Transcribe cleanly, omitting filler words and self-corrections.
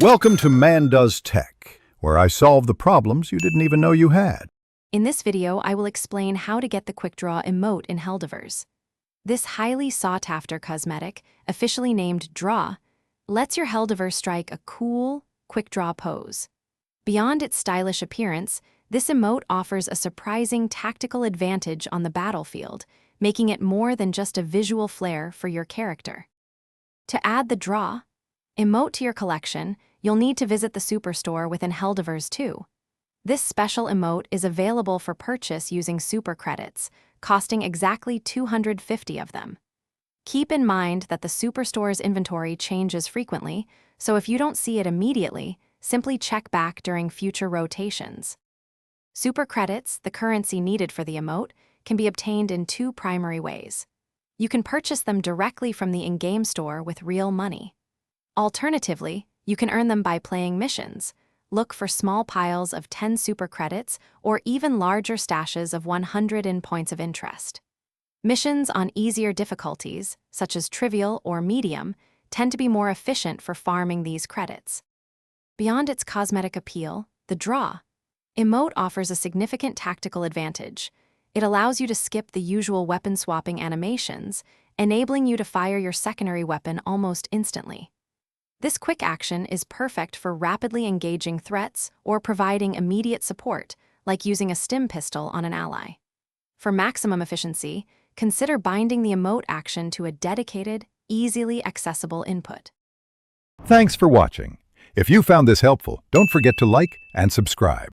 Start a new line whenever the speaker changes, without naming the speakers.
Welcome to Man Does Tech, where I solve the problems you didn't even know you had.
In this video, I will explain how to get the Quickdraw Emote in Helldivers. This highly sought-after cosmetic, officially named Draw, lets your Helldiver strike a cool, quick-draw pose. Beyond its stylish appearance, this emote offers a surprising tactical advantage on the battlefield, making it more than just a visual flair for your character. To add the Draw emote to your collection, you'll need to visit the Superstore within Helldivers 2. This special emote is available for purchase using super credits, costing exactly 250 of them. Keep in mind that the Superstore's inventory changes frequently, so if you don't see it immediately, simply check back during future rotations. Super credits, the currency needed for the emote, can be obtained in two primary ways. You can purchase them directly from the in-game store with real money. Alternatively, you can earn them by playing missions. Look for small piles of 10 super credits or even larger stashes of 100 in points of interest. Missions on easier difficulties, such as trivial or medium, tend to be more efficient for farming these credits. Beyond its cosmetic appeal, the Draw emote offers a significant tactical advantage. It allows you to skip the usual weapon swapping animations, enabling you to fire your secondary weapon almost instantly. This quick action is perfect for rapidly engaging threats or providing immediate support, like using a stim pistol on an ally. For maximum efficiency, consider binding the emote action to a dedicated, easily accessible input.
Thanks for watching. If you found this helpful, don't forget to like and subscribe.